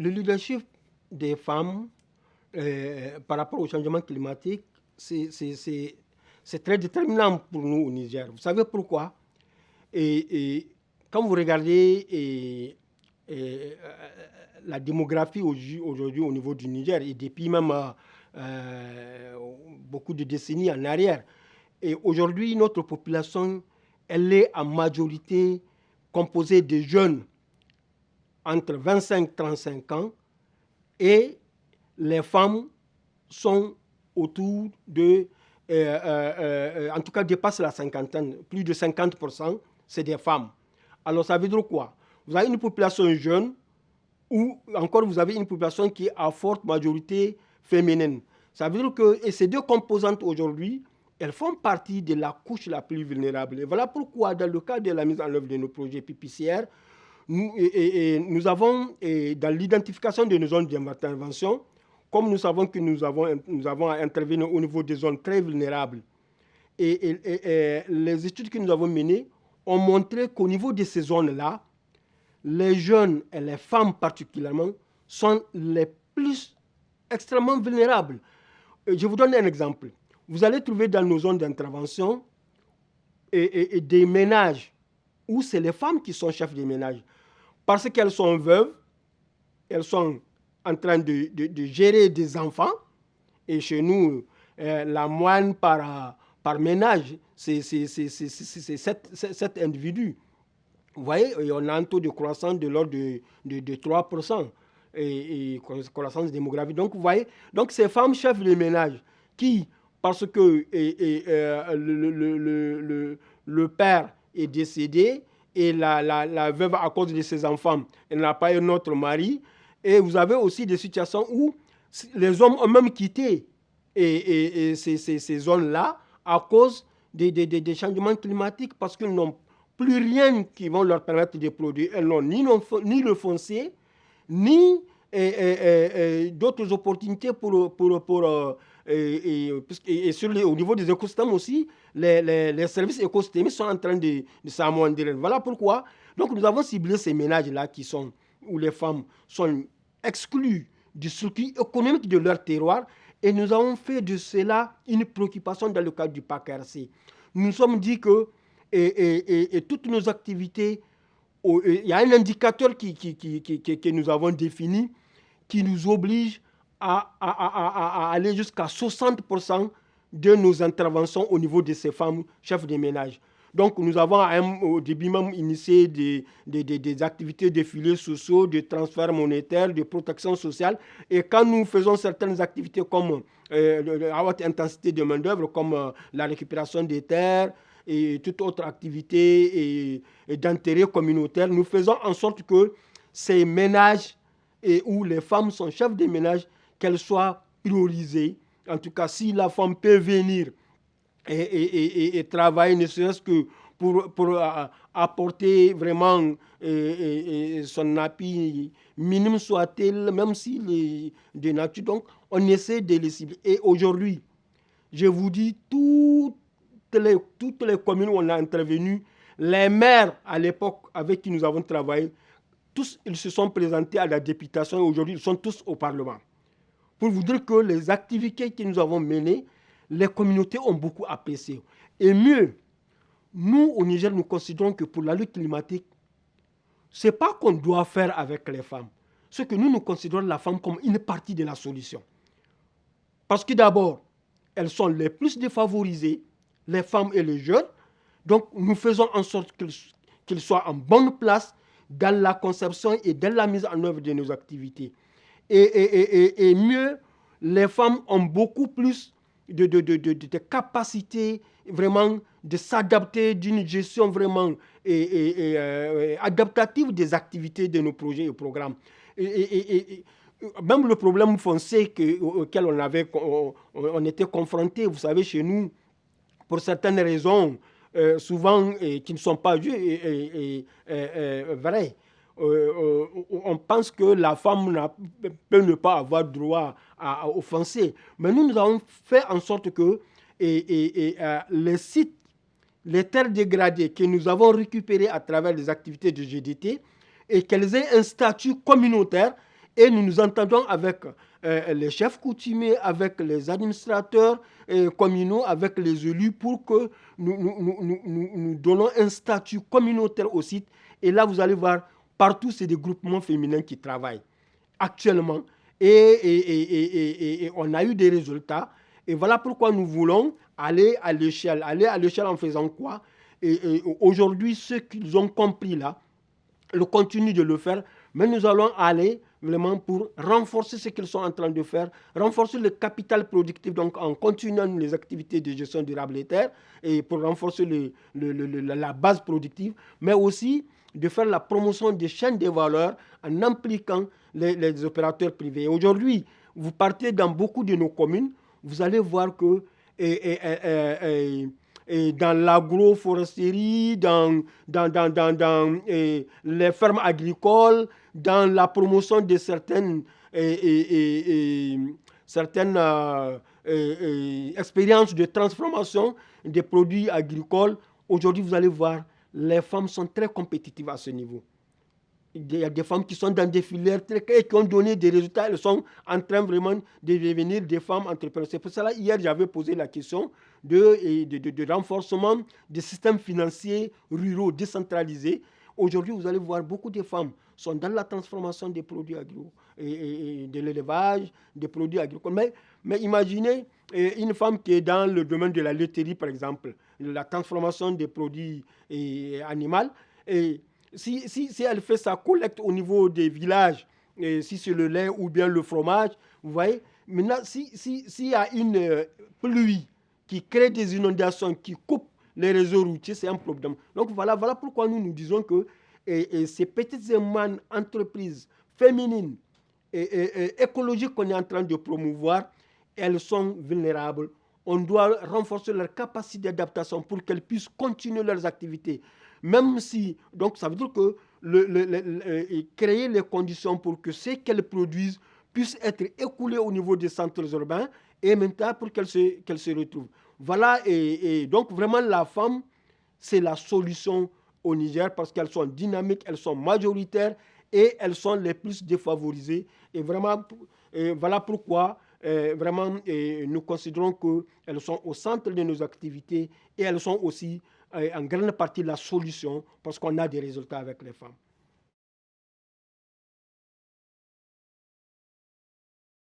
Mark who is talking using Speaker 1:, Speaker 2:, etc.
Speaker 1: Le leadership des femmes par rapport au changement climatique, c'est très déterminant pour nous au Niger. Vous savez pourquoi? Et quand vous regardez la démographie aujourd'hui au niveau du Niger, et depuis même beaucoup de décennies en arrière, et aujourd'hui, notre population, elle est en majorité composée de jeunes entre 25 et 35 ans, et les femmes sont autour de, en tout cas, dépassent la cinquantaine. Plus de 50%, c'est des femmes. Alors, ça veut dire quoi? Vous avez une population jeune, ou encore vous avez une population qui est à forte majorité féminine. Ça veut dire que et ces deux composantes aujourd'hui, elles font partie de la couche la plus vulnérable. Et voilà pourquoi, dans le cadre de la mise en œuvre de nos projets PPCR, nous avons, dans l'identification de nos zones d'intervention, comme nous savons que nous avons à intervenir au niveau des zones très vulnérables, et les études que nous avons menées ont montré qu'au niveau de ces zones-là, les jeunes et les femmes particulièrement sont les plus extrêmement vulnérables. Je vous donne un exemple. Vous allez trouver dans nos zones d'intervention des ménages où c'est les femmes qui sont chefs de ménage. Parce qu'elles sont veuves, elles sont en train de gérer des enfants. Et chez nous, la moyenne par ménage, c'est 7 individus. Vous voyez, on a un taux de croissance de l'ordre de 3%, et croissance démographique. Donc, vous voyez, donc ces femmes chefs de ménage qui, parce que le père est décédé et la veuve, à cause de ses enfants, elle n'a pas un autre mari. Et vous avez aussi des situations où les hommes ont même quitté ces zones-là à cause des changements climatiques, parce qu'ils n'ont plus rien qui va leur permettre de produire. Elles n'ont ni le foncier, ni d'autres opportunités au niveau des écosystèmes aussi, les services écosystémiques sont en train de s'amoindrir. Voilà pourquoi donc nous avons ciblé ces ménages-là où les femmes sont exclues du circuit économique de leur terroir, et nous avons fait de cela une préoccupation dans le cadre du PAC-RC. Nous nous sommes dit que toutes nos activités, il y a un indicateur que nous avons défini qui nous oblige à aller jusqu'à 60% de nos interventions au niveau de ces femmes chefs de ménage. Donc, nous avons au début même initié des activités de filets sociaux, de transferts monétaires, de protection sociale. Et quand nous faisons certaines activités comme à haute intensité de main-d'œuvre, comme la récupération des terres et toute autre activité d'intérêt communautaire, nous faisons en sorte que ces ménages où les femmes sont chefs de ménage, qu'elles soient priorisées. En tout cas, si la femme peut venir et travailler, ne serait-ce que pour apporter vraiment son appui minime soit-il, même s'il est de nature. Donc, on essaie de les cibler. Et aujourd'hui, je vous dis, toutes les communes où on a intervenu, les maires à l'époque avec qui nous avons travaillé, tous ils se sont présentés à la députation et aujourd'hui ils sont tous au Parlement. Pour vous dire que les activités que nous avons menées, les communautés ont beaucoup apprécié. Et mieux, nous au Niger, nous considérons que pour la lutte climatique, ce n'est pas qu'on doit faire avec les femmes. Ce que nous considérons la femme comme une partie de la solution. Parce que d'abord, elles sont les plus défavorisées, les femmes et les jeunes. Donc nous faisons en sorte qu'ils soient en bonne place dans la conception et dans la mise en œuvre de nos activités. Et mieux, les femmes ont beaucoup plus de capacités vraiment de s'adapter, d'une gestion vraiment adaptative des activités de nos projets et programmes. Même le problème foncier auquel on était confronté, vous savez, chez nous, pour certaines raisons, souvent qui ne sont pas vraies. On pense que la femme peut ne pas avoir droit à offenser. Mais nous avons fait en sorte que les sites, les terres dégradées que nous avons récupérées à travers les activités de GDT, et qu'elles aient un statut communautaire, Et nous nous entendons avec les chefs coutumiers, avec les administrateurs communaux, avec les élus pour que nous donnons un statut communautaire au site. Et là, vous allez voir, partout, c'est des groupements féminins qui travaillent actuellement. Et on a eu des résultats. Et voilà pourquoi nous voulons aller à l'échelle. Aller à l'échelle en faisant quoi? Et aujourd'hui, ceux qu'ils ont compris là, le continue de le faire, mais nous allons aller vraiment pour renforcer ce qu'ils sont en train de faire, renforcer le capital productif, donc en continuant les activités de gestion durable des terres et pour renforcer la base productive, mais aussi de faire la promotion des chaînes de valeur en impliquant les opérateurs privés. Aujourd'hui, vous partez dans beaucoup de nos communes, vous allez voir que et dans l'agroforesterie, dans les fermes agricoles, dans la promotion de certaines expériences de transformation des produits agricoles. Aujourd'hui, vous allez voir, les femmes sont très compétitives à ce niveau. Il y a des femmes qui sont dans des filières et qui ont donné des résultats. Elles sont en train vraiment de devenir des femmes entrepreneurs. C'est pour cela, hier, j'avais posé la question de renforcement des systèmes financiers ruraux décentralisés. Aujourd'hui, vous allez voir, beaucoup de femmes sont dans la transformation des produits agricoles et de l'élevage, des produits agricoles. Mais imaginez une femme qui est dans le domaine de la laiterie, par exemple, la transformation des produits animaux. Et si elle fait sa collecte au niveau des villages, si c'est le lait ou bien le fromage, vous voyez, maintenant, s'il y a une pluie qui crée des inondations, qui coupe les réseaux routiers, c'est un problème. Donc voilà pourquoi nous disons que ces petites et moyennes entreprises féminines et écologiques qu'on est en train de promouvoir, elles sont vulnérables. On doit renforcer leur capacité d'adaptation pour qu'elles puissent continuer leurs activités. Même si, donc ça veut dire que créer les conditions pour que ce qu'elles produisent puissent être écoulées au niveau des centres urbains et maintenant pour qu'elles se retrouvent. Voilà, et donc vraiment la femme, c'est la solution au Niger parce qu'elles sont dynamiques, elles sont majoritaires et elles sont les plus défavorisées. Et vraiment, voilà pourquoi vraiment nous considérons qu'elles sont au centre de nos activités et elles sont aussi en grande partie la solution parce qu'on a des résultats avec les femmes.